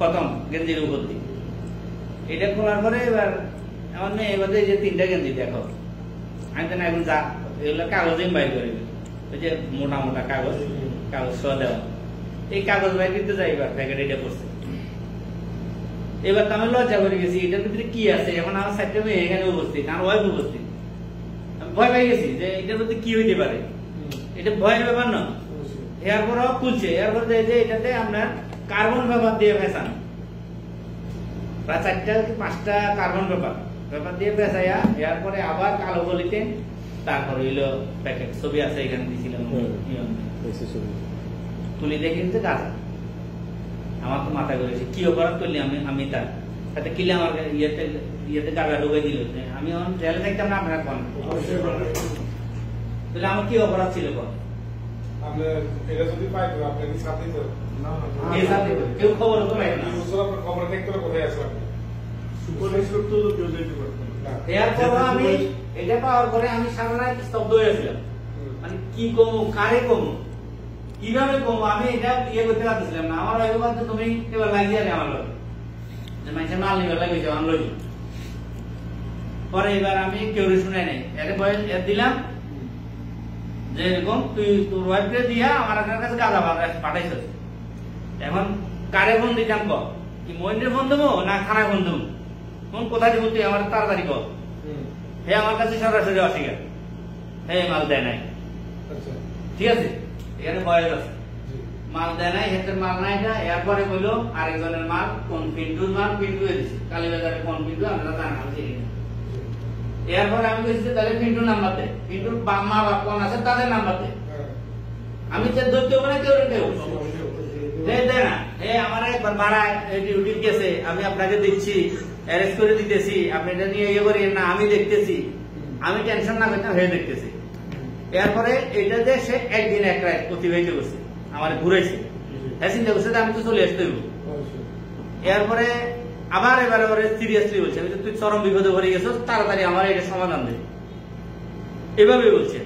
প্রথম গেঞ্জির উপর দিয়ে এটা খোলার পরে এবার আমার মেয়ে এবার যে 3টা গেঞ্জি দেখো আমি তো না এখন যা এগুলো কাগজে বাইর করে ওই যে মোটা মোটা কাগজ সহ দেওয়া এই কাগজ বাইর করতে যাই এবার প্যাকেট এটা করছে এবার তো আমি লজ্জা করে গেছি এটার ভিতরে কি আছে এখন আমার 4টা মেয়ে এখানে উপস্থিত আমার ওয়াইফ উপস্থিত আমি ভয় পেয়ে গেছি যে এটার মধ্যে কি হইতে পারে এটা ভয়ের ব্যাপার না এরপর খুলছে এরপর যে এটাতে আপনার কার্বন পেপার দিয়ে ফেসান প্রায় 4টা কি 5টা কার্বন পেপার দিয়ে ফেসাইয়া এরপরে আবার কালো বলিতেন তারপর হইলো প্যাকেট ছবি আছে এখানে দিয়েছিলাম তুলি দেখে কিন্তু গাছ আমার তো মাথা করেছে কি অপরাধ করলি আমি তার সাথে কিলে আমার ইয়েতে গালা ঢুকে দিল আমি জেলে থাকতাম না আপনার কোন তাহলে আমার কি অপরাধ ছিল কোন কেউ খবর তো নাই আমি এটা পাওয়ার পরে আমি সারা রাত স্তব্ধ হয়েছিলাম মানে কি কমু কারে কমু কিভাবে কমু আমি এটা ইয়ে করতে পারতেছিলাম না আমার অভিজ্ঞতা তো তুমি এবার লাগিয়ে আমার লোক মানুষের মাল নিবার লাগিয়েছে আমার লোক পরে এবার আমি কেউ শুনে নেই এর বয়স দিলাম যে এরকম তুই তোর ওয়াইফকে দিয়া আমার কাছে গাঁজা পাঠাইছ এখন কারে ফোন দিতাম ক কি মহেন্দ্রের ফোন দেবো না থানায় ফোন দেবো কোন কোথায় দেবো তুই আমার তাড়াতাড়ি কর হে আমার কাছে সরাসরি অস্বীকার হে মাল দেয় নাই ঠিক আছে এখানে বয়স আছে মাল দেয় নাই হেতের মাল নাই এটা এরপরে বললো আরেকজনের মাল কোন পিন্টুর মাল পিন্টু দিচ্ছে কালীবাজারে কোন পিন্টু আমরা জানা আমি চিনি না এরপরে আমি বলছি তাহলে পিন্টুর নাম্বার দে পিন্টুর মা বাপ কোন আছে তাদের নাম্বার দে আমি যে ধরতে হবে না কেউ দেয় না আমার একবার ভাড়া ডিউটি গেছে আমি আপনাকে দিচ্ছি অ্যারেস্ট করে দিতেছি আপনি এটা নিয়ে ইয়ে করি না আমি দেখতেছি আমি টেনশন না করতাম হয়ে দেখতেছি এরপরে এটা যে সে একদিন এক রাত অতিবাহিত করছে আমার ঘুরেছে হ্যাঁ চিন্তা করছে আমি তো চলে আসতে এরপরে আবার এবারে ওরে সিরিয়াসলি বলছে তুই চরম বিপদে পড়ে গেছো তাড়াতাড়ি আমার এটা সমাধান দে এভাবে বলছে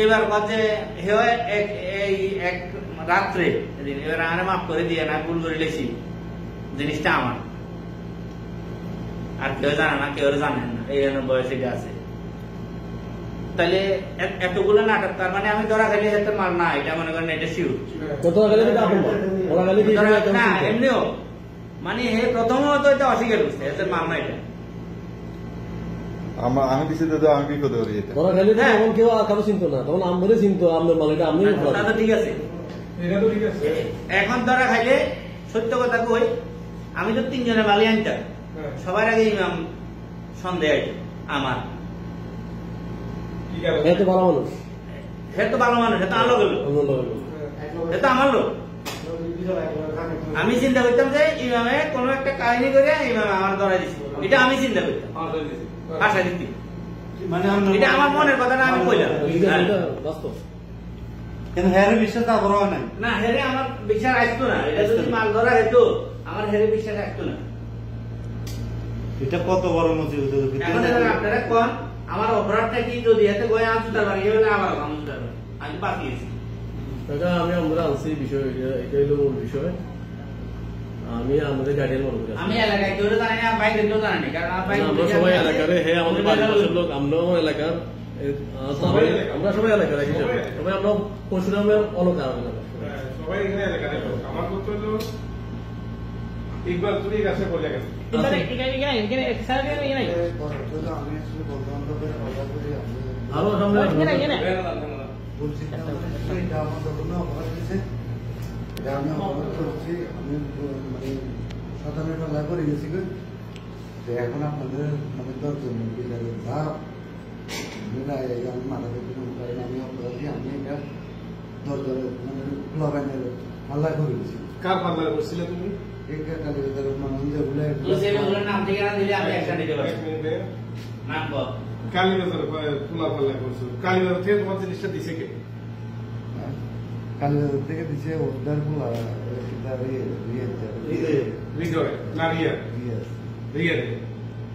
এবার কাজে এক রাত্রে এবার আরে মাফ করে দিয়ে না ভুল করে লেছি জিনিসটা আমার আর কেউ জানে না কেউ জানেন না এই বয়স এটা আছে তাহলে এতগুলো নাটক তার মানে আমি ধরা খালি হাতে মার না এটা মনে করেন এটা শিওর না এমনিও মানে প্রথমত এটা অস্বীকার করছে এতে মার না এটা আমি দিছি তো আমি বিপদে পড়ে যেতাম ধরা খালি তখন কেউ কারো চিনতো না তখন আমরে চিনতো আপনার মাল এটা আমি ঠিক আছে এখন ধরা খাইলে সত্য কথা কই আমি তো 3 জনের মালি আনতাম সবার আগে ইমাম সন্দেহ আমার তো ভালো মানুষ তো ভালো মানুষ এটা আলো গেল এটা আমার লোক আমি চিন্তা করতাম যে ইমামে কোন একটা কাহিনী করে ইমামে আমার ধরা দিচ্ছে এটা আমি চিন্তা করতাম আশা দিচ্ছি মানে এটা আমার মনের কথাটা আমি কইলাম বাস্তব কিন্তু হেরে বিশ্বাস আগ্রহ নাই না হেরে আমার বিশ্বাস আসতো না এটা যদি মাল ধরা হতো আমার হেরে বিশ্বাস আসতো না এটা কত বড় মুসিবত এখন আপনারা কোন আমার অপরাধটা কি যদি এতে গয়া আনতে পারি হলে আবার আনতে পারি আমি বাঁচিয়েছি এটা আমি আমরা আনছি বিষয় এটা হলো মূল বিষয় আমি আমাদের গার্ডিয়ান মনে করি আমি এলাকায় কেউ জানি না বাইরে কেউ জানি না কারণ আমরা সবাই এলাকার হ্যাঁ আমাদের বাড়ির লোক আমরাও এলাকার আমরা সবাই এলাকার হিসাবে সবাই আমরা পরশুরামের অলকার সবাই এখানে এলাকার আমার করতে হলো ইকবাল তুমি কাছে বলে গেছে আরো সামনে বলছি এটা আমার যখন অপরাধ হয়েছে আমি অপরাধ করছি আমি মানে শতানের পাল্লা করে গেছি যে এখন আপনাদের মানে 10 জন যা আমি মাথা করতে আমি অপরাধী আমি এটা 10 জনের মানে ক্লাবের পাল্লা করে গেছি কার পাল্লা করছিলে তুমি কালীবাজার পোলা পাল্লা করছো কালীবাজার থেকে তোমার জিনিসটা দিছে কে কালীবাজার থেকে দিছে ওদের পোলা হৃদয় না রিয়া রিয়া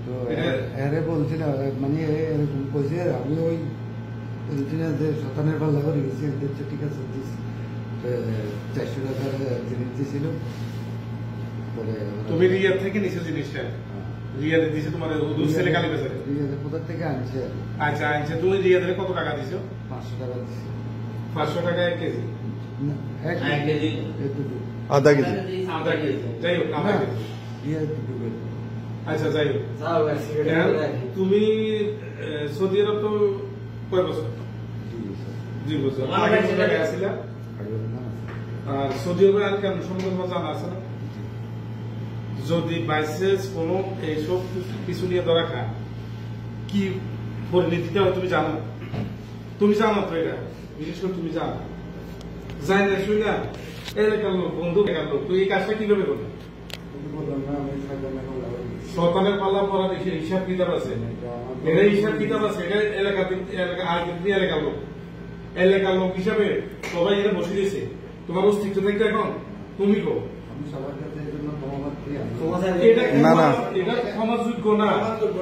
তো এরে বলছি না মানে এরকম কইছে আমি ওই বলছি না যে শতানের পাল্লা করে গেছি ঠিক আছে 400 টাকার জিনিস দিয়েছিল পরে তুমি রিয়াদ থেকে নিছো জিনিসটা, রিয়াদে দিছে তোমার দুধ ছেলে কালী বাজারে। রিয়াদের কোথা থেকে আনছে? আচ্ছা আনছে, তুমি রিয়াদে কত টাকা দিছো? 500 টাকা দিচ্ছি। 500 টাকা 1 কেজি, না, 1 এক কেজি এতটুকু। আধা কেজি। আধা কেজি, যাই হোক আধা না, কেজি। রিয়াদ এতটুকু। আচ্ছা যাই হোক, তুমি সৌদি আরব তো কয় বছর? 2 বছর। আগে কোন জায়গায় আছিলা? আর সৌদি আরবের আর কেন সম্বন্ধে তোমার জানা আছে না? যদি বাইসেস কোন এইসব কিছু নিয়ে ধরা খায়, কি পরিণতিটা হয় তুমি জানো? তুমি জানো তো এটা, বিশেষ করে তুমি জানো। জানি না শুনি না, এলাকার লোক, বন্ধু এলাকার লোক, তুই এই কাজটা কিভাবে করবি? সন্তানের পাল্লা পড়া দেখে হিসাব কিতাব আছে, এটা হিসাব কিতাব আছে, এটা এলাকার লোক, এলাকার লোক হিসাবে সবাই এটা বসে দিয়েছে। তোমার অস্তিত্ব থাকতে এখন তুমি কো আমি সবার কাছে এই জন্য ধন্যবাদ দিই। এটা না, না। এটা ক্ষমাযোগ্য না।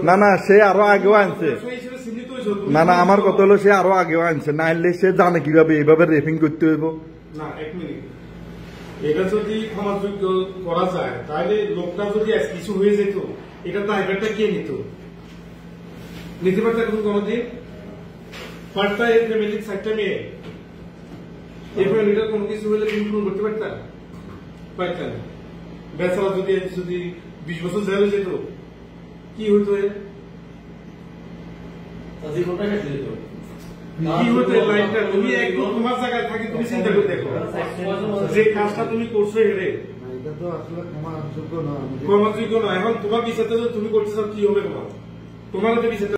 না না, সে আরো আগেও আনছে। সেই হিসেবে চিহ্নিত হয়েছো তুমি। না না, আমার কথা হলো সে আরো আগেও আনছে, না আনলে সে জানে কিভাবে এইভাবে রেপিং করতে হইব। না, 1 মিনিট, এটা যদি ক্ষমাযোগ্য করা যায় তাহলে লোকটা যদি আজ কিছু হয়ে যেত, এটা দায়ভারটা কে নিত? নিতে পারত এখন কোনদিন? পারতা এর ফ্যামিলির 4টা মেয়ে, এই ফ্যামিলিটার কোনো কিছু হলে তুমি ফোন করতে পারতা? পারতা না। বেচারা যদি 20 বছর জেলে যেত, কি হইতো এর? জীবনটা কেটে দিত। কি হইতো এর লাইফটা? তুমি একদম তোমার জায়গায় থাকি, তুমি চিন্তা করে দেখো যে কাজটা তুমি করছো হেরে না, এটা তো আসলে ক্ষমাযোগ্য না। কর্মযোগ্য না। এখন তোমার বিচারটা যদি তুমি করতে চাও কি হবে? তোমার যে বিচারটা